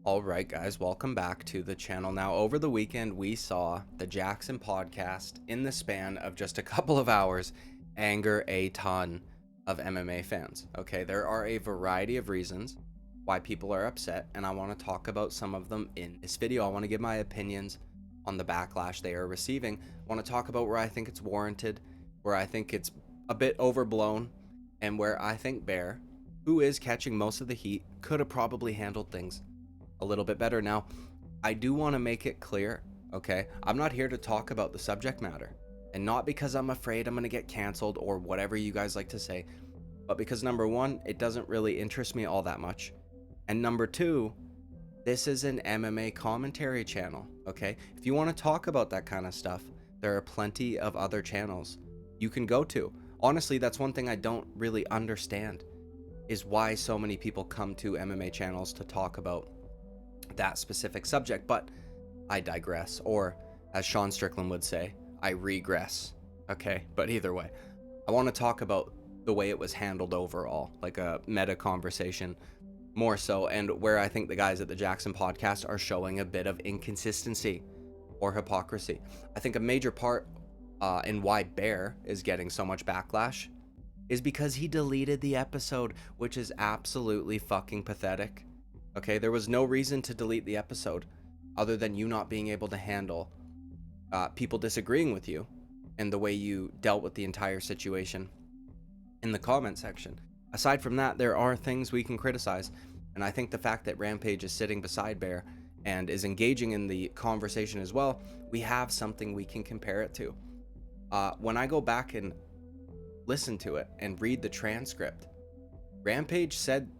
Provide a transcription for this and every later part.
All right, guys, welcome back to the channel. Now, over the weekend, we saw the Jaxxon Podcast, in the span of just a couple of hours, anger a ton of MMA fans. Okay, there are a variety of reasons why people are upset, and I want to talk about some of them in this video. I want to give my opinions on the backlash they are receiving. I want to talk about where I think it's warranted, where I think it's a bit overblown, and where I think Bear, who is catching most of the heat, could have probably handled things a little bit better. Now, I do want to make it clear, okay? I'm not here to talk about the subject matter, and not because I'm afraid I'm going to get canceled or whatever you guys like to say, but because number one, it doesn't really interest me all that much, and number two, this is an MMA commentary channel, okay? If you want to talk about that kind of stuff, there are plenty of other channels you can go to. Honestly, that's one thing I don't really understand, is why so many people come to MMA channels to talk about that specific subject, but I digress, or as Sean Strickland would say, I regress, okay? But either way, I want to talk about the way it was handled overall, like a meta conversation more so, and where I think the guys at the Jaxxon Podcast are showing a bit of inconsistency or hypocrisy. I think a major part in why Bear is getting so much backlash is because he deleted the episode, which is absolutely fucking pathetic. Okay, there was no reason to delete the episode other than you not being able to handle people disagreeing with you and the way you dealt with the entire situation in the comment section. Aside from that, there are things we can criticize, and I think the fact that Rampage is sitting beside Bear and is engaging in the conversation as well, we have something we can compare it to. When I go back and listen to it and read the transcript, Rampage said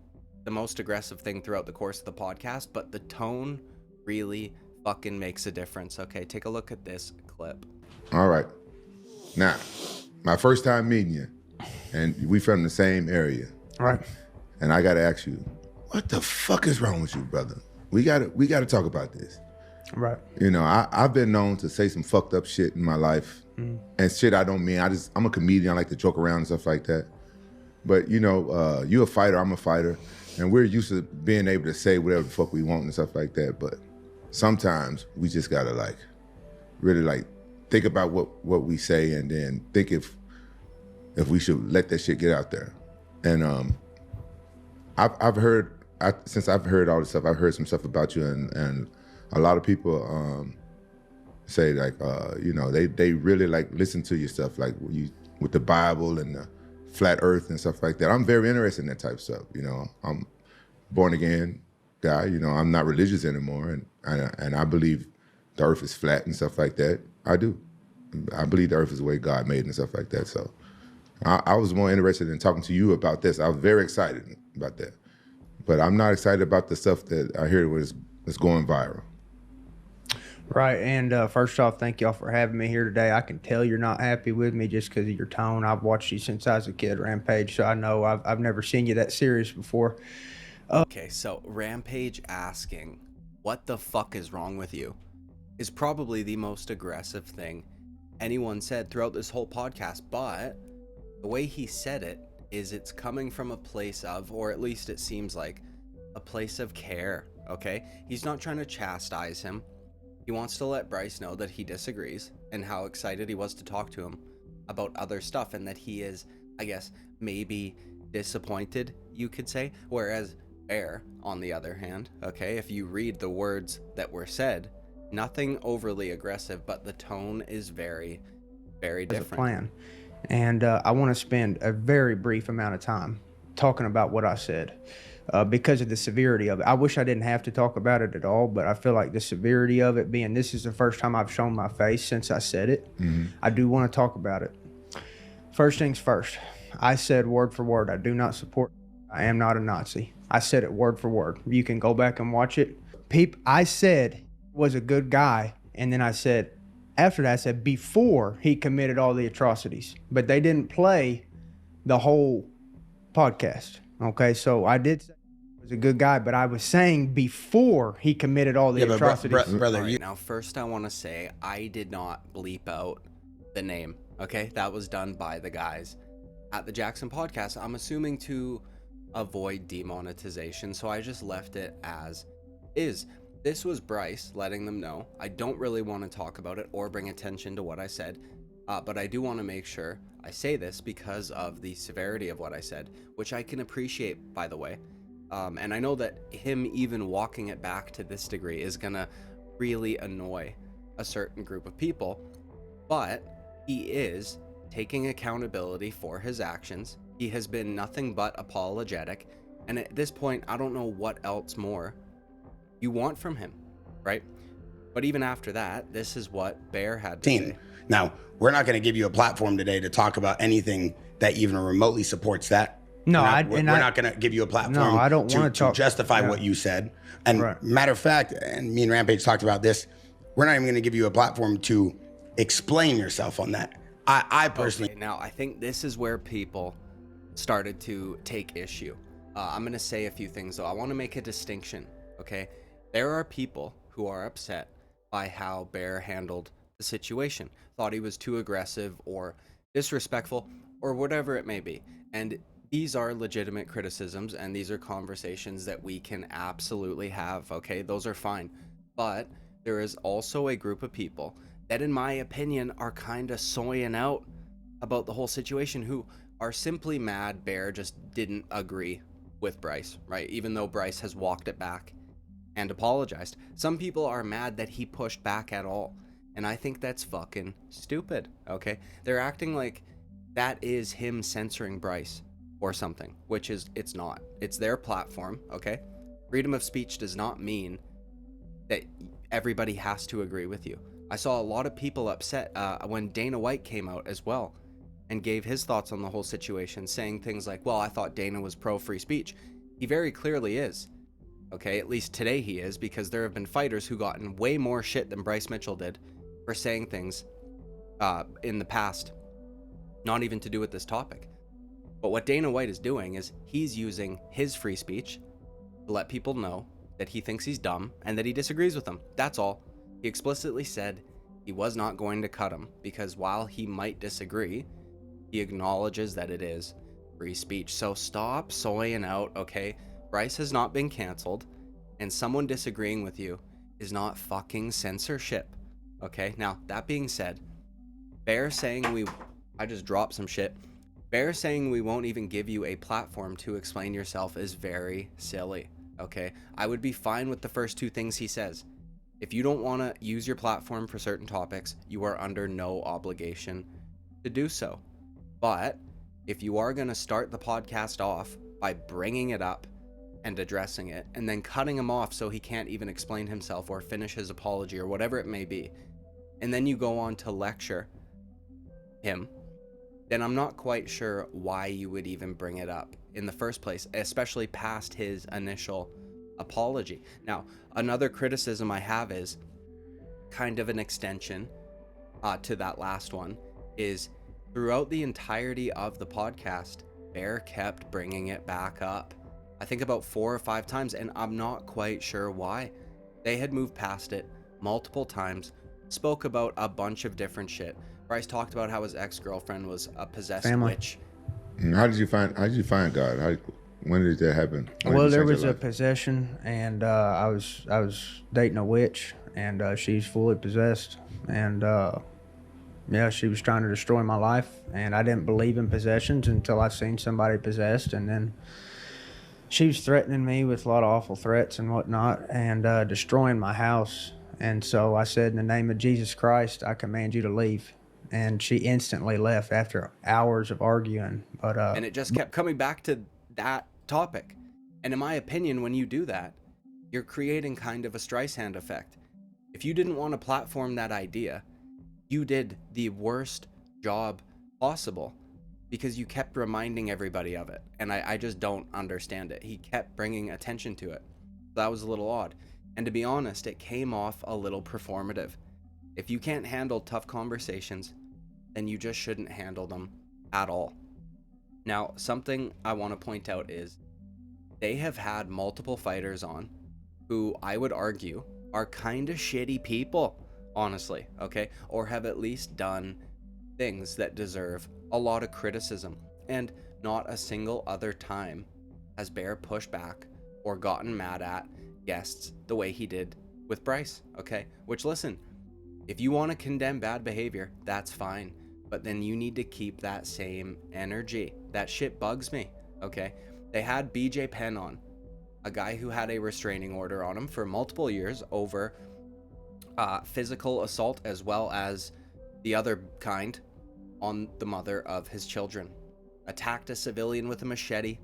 the most aggressive thing throughout the course of the podcast, but the tone really fucking makes a difference. Okay, take a look at this clip. All right. Now, my first time meeting you, and we from the same area. Right. And I gotta ask you, what the fuck is wrong with you, brother? We gotta talk about this. Right. You know, I've been known to say some fucked up shit in my life, and shit I don't mean. I'm a comedian. I like to joke around and stuff like that. But you know, you a fighter, I'm a fighter. And we're used to being able to say whatever the fuck we want and stuff like that. But sometimes we just gotta really think about what we say, and then think if we should let that shit get out there. And since I've heard all this stuff, I've heard some stuff about you, and a lot of people say you know, they really listen to your stuff, like you with the Bible and the flat earth and stuff like that. I'm very interested in that type of stuff. You know, I'm born again guy. You know, I'm not religious anymore, and I believe the earth is flat and stuff like that. I do. I believe the earth is the way God made it and stuff like that. So I was more interested in talking to you about this. I was very excited about that, but I'm not excited about the stuff that I hear is going viral. Right, and first off, thank y'all for having me here today. I can tell you're not happy with me just because of your tone. I've watched you since I was a kid, Rampage, so I know I've never seen you that serious before. Okay, so Rampage asking, what the fuck is wrong with you, is probably the most aggressive thing anyone said throughout this whole podcast, but the way he said it is it's coming from a place of, or at least it seems like, a place of care, okay? He's not trying to chastise him. He wants to let Bryce know that he disagrees and how excited he was to talk to him about other stuff, and that he is, I guess, maybe disappointed, you could say. Whereas Bear, on the other hand, okay, if you read the words that were said, nothing overly aggressive, but the tone is very, very different. As a plan. And I want to spend a very brief amount of time talking about what I said. Because of the severity of it. I wish I didn't have to talk about it at all, but I feel like the severity of it, being this is the first time I've shown my face since I said it, I do want to talk about it. First things first, I said word for word, I do not support, I am not a Nazi. I said it word for word. You can go back and watch it. I said was a good guy, and then I said, after that I said before he committed all the atrocities, but they didn't play the whole podcast. Okay, so I did say he was a good guy, but I was saying before he committed all the atrocities. Brother, right, now first I want to say I did not bleep out the name, okay? That was done by the guys at the Jaxxon Podcast. I'm assuming to avoid demonetization, so I just left it as is this was Bryce letting them know, I don't really want to talk about it or bring attention to what I said, but I do want to make sure I say this because of the severity of what I said, which I can appreciate, by the way. And I know that him even walking it back to this degree is going to really annoy a certain group of people, but he is taking accountability for his actions. He has been nothing but apologetic. And at this point, I don't know what else more you want from him, right? But even after that, this is what Bear had to say. Now, we're not going to give you a platform today to talk about anything that even remotely supports that. No, we're not going to give you a platform I don't want to justify what you said. And matter of fact, and me and Rampage talked about this, we're not even going to give you a platform to explain yourself on that. I personally... Okay, now, I think this is where people started to take issue. I'm going to say a few things, though. I want to make a distinction, okay? There are people who are upset by how Bear handled the situation, thought he was too aggressive or disrespectful or whatever it may be. And these are legitimate criticisms, and these are conversations that we can absolutely have, okay? Those are fine. But there is also a group of people that, in my opinion, are kind of soying out about the whole situation, who are simply mad Bear just didn't agree with Bryce, right? Even though Bryce has walked it back and apologized. Some people are mad that he pushed back at all. And I think that's fucking stupid, okay? They're acting like that is him censoring Bryce or something, which is, it's not. It's their platform, okay? Freedom of speech does not mean that everybody has to agree with you. I saw a lot of people upset when Dana White came out as well and gave his thoughts on the whole situation, saying things like, well, I thought Dana was pro-free speech. He very clearly is. Okay, at least today he is, because there have been fighters who gotten way more shit than Bryce Mitchell did for saying things in the past, not even to do with this topic. But what Dana White is doing is he's using his free speech to let people know that he thinks he's dumb and that he disagrees with them. That's all. He explicitly said he was not going to cut him, because while he might disagree, he acknowledges that it is free speech. So stop soying out, okay? Bryce has not been canceled, and someone disagreeing with you is not fucking censorship, okay? Now, that being said, Bear saying I just dropped some shit. Bear saying we won't even give you a platform to explain yourself is very silly, okay? I would be fine with the first two things he says. If you don't want to use your platform for certain topics, you are under no obligation to do so. But if you are going to start the podcast off by bringing it up and addressing it, and then cutting him off so he can't even explain himself or finish his apology or whatever it may be, and then you go on to lecture him, then I'm not quite sure why you would even bring it up in the first place, especially past his initial apology. Now, another criticism I have is kind of an extension to that last one, is throughout the entirety of the podcast, Bear kept bringing it back up. I think about 4 or 5 times, and I'm not quite sure why. They had moved past it multiple times, spoke about a bunch of different shit. Bryce talked about how his ex-girlfriend was a possessed witch. How did you find God? When did that happen? Well, there was a possession, and I was dating a witch, and she's fully possessed, and yeah, she was trying to destroy my life, and I didn't believe in possessions until I seen somebody possessed, and then she was threatening me with a lot of awful threats and whatnot, and destroying my house. And so I said, in the name of Jesus Christ, I command you to leave. And she instantly left after hours of arguing. But and it just kept coming back to that topic. And in my opinion, when you do that, you're creating kind of a Streisand effect. If you didn't want to platform that idea, you did the worst job possible, because you kept reminding everybody of it. And I just don't understand it. He kept bringing attention to it. That was a little odd. And to be honest, it came off a little performative. If you can't handle tough conversations, then you just shouldn't handle them at all. Now, something I want to point out is they have had multiple fighters on who I would argue are kind of shitty people, honestly, okay? Or have at least done things that deserve a lot of criticism. And not a single other time has Bear pushed back or gotten mad at guests the way he did with Bryce, okay? Which, listen, if you want to condemn bad behavior, that's fine. But then you need to keep that same energy. That shit bugs me, okay? They had BJ Penn on, a guy who had a restraining order on him for multiple years over physical assault, as well as the other kind on the mother of his children. Attacked a civilian with a machete,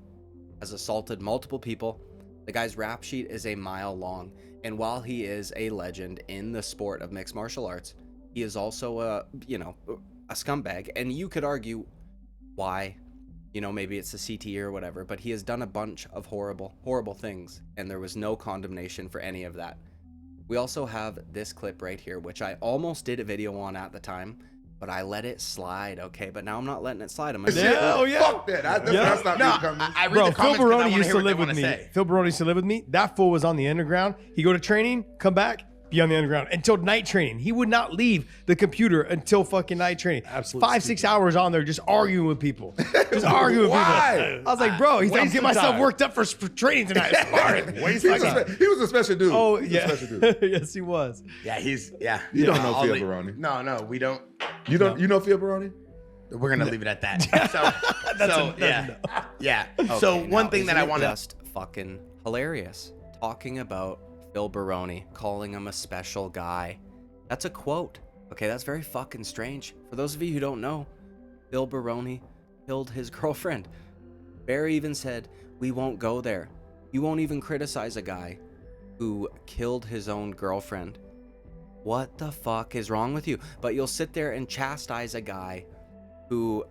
has assaulted multiple people. The guy's rap sheet is a mile long. And while he is a legend in the sport of mixed martial arts, he is also a scumbag. And you could argue why, maybe it's the CTE or whatever, but he has done a bunch of horrible things, and there was no condemnation for any of that. We also have this clip right here, which I almost did a video on at the time, but I let it slide, okay? But now I'm not letting it slide. Fuck that. That's not me coming. I read Bro, the Phil comments 'cause I Baroni wanna used hear to what they live with wanna me. say. Phil Baroni used to live with me. That fool was on the underground. He'd go to training, come back, be on the underground until night training. He would not leave the computer until fucking night training. Absolutely 5-6 hours on there just arguing with people. Just arguing with Why? people. I was like, bro, he's like, I'm getting myself worked up for training tonight. He was a special dude. Oh, He was yeah. a special dude. Yes, he was. Yeah, You don't know Phil Baroni. No, we don't. You know Phil Baroni? We're gonna leave it at that. Yeah. So Okay, one now, thing that isn't I it want to. just fucking hilarious talking about Phil Baroni, calling him a special guy. That's a quote. Okay, that's very fucking strange. For those of you who don't know, Phil Baroni killed his girlfriend. Barry even said, "We won't go there. You won't even criticize a guy who killed his own girlfriend. What the fuck is wrong with you?" But you'll sit there and chastise a guy who,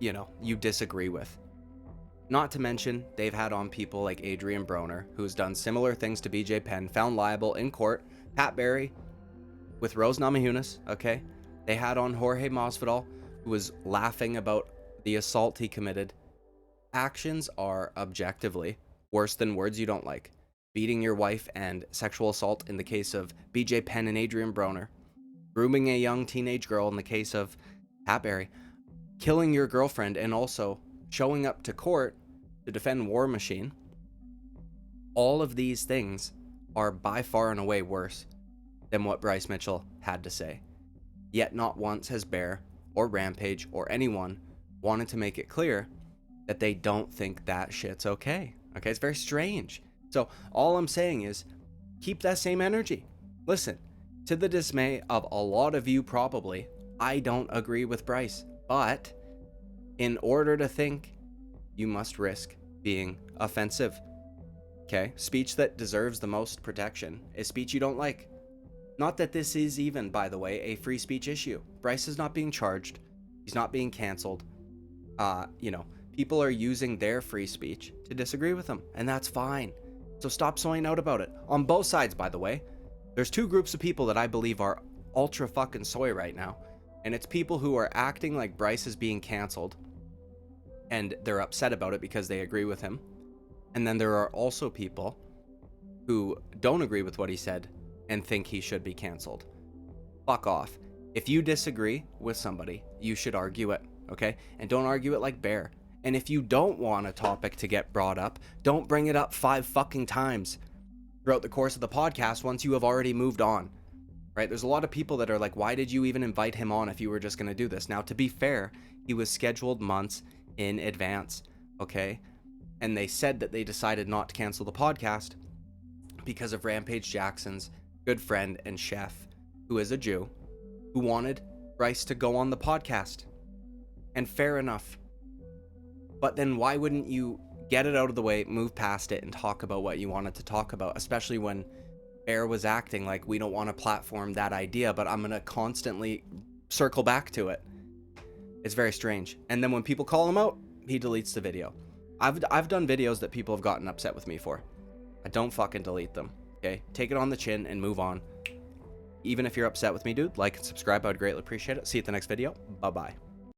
you disagree with. Not to mention, they've had on people like Adrian Broner, who's done similar things to BJ Penn, found liable in court. Pat Barry with Rose Namajunas, okay? They had on Jorge Masvidal, who was laughing about the assault he committed. Actions are objectively worse than words you don't like. Beating your wife and sexual assault in the case of BJ Penn and Adrian Broner. Grooming a young teenage girl in the case of Pat Barry. Killing your girlfriend and also showing up to court to defend War Machine. All of these things are by far and away worse than what Bryce Mitchell had to say. Yet not once has Bear or Rampage or anyone wanted to make it clear that they don't think that shit's okay. Okay, it's very strange. So all I'm saying is keep that same energy. Listen, to the dismay of a lot of you probably, I don't agree with Bryce, but in order to think, you must risk being offensive. Okay? Speech that deserves the most protection is speech you don't like. Not that this is even, by the way, a free speech issue. Bryce is not being charged. He's not being canceled. People are using their free speech to disagree with him, and that's fine. So stop soying out about it. On both sides, by the way, there's two groups of people that I believe are ultra fucking soy right now. And it's people who are acting like Bryce is being canceled, and they're upset about it because they agree with him. And then there are also people who don't agree with what he said and think he should be canceled. Fuck off. If you disagree with somebody, you should argue it, okay? And don't argue it like Bear. And if you don't want a topic to get brought up, don't bring it up 5 fucking times throughout the course of the podcast once you have already moved on, right? There's a lot of people that are like, why did you even invite him on if you were just going to do this? Now, to be fair, he was scheduled months in advance, okay? And they said that they decided not to cancel the podcast because of Rampage Jackson's good friend and chef, who is a Jew, who wanted Bryce to go on the podcast. And fair enough. But then why wouldn't you get it out of the way, move past it, and talk about what you wanted to talk about, especially when Bear was acting like, we don't want to platform that idea, but I'm going to constantly circle back to it. It's very strange. And then when people call him out, he deletes the video. I've done videos that people have gotten upset with me for. I don't fucking delete them, okay? Take it on the chin and move on. Even if you're upset with me, dude, like and subscribe. I would greatly appreciate it. See you at the next video. Bye-bye.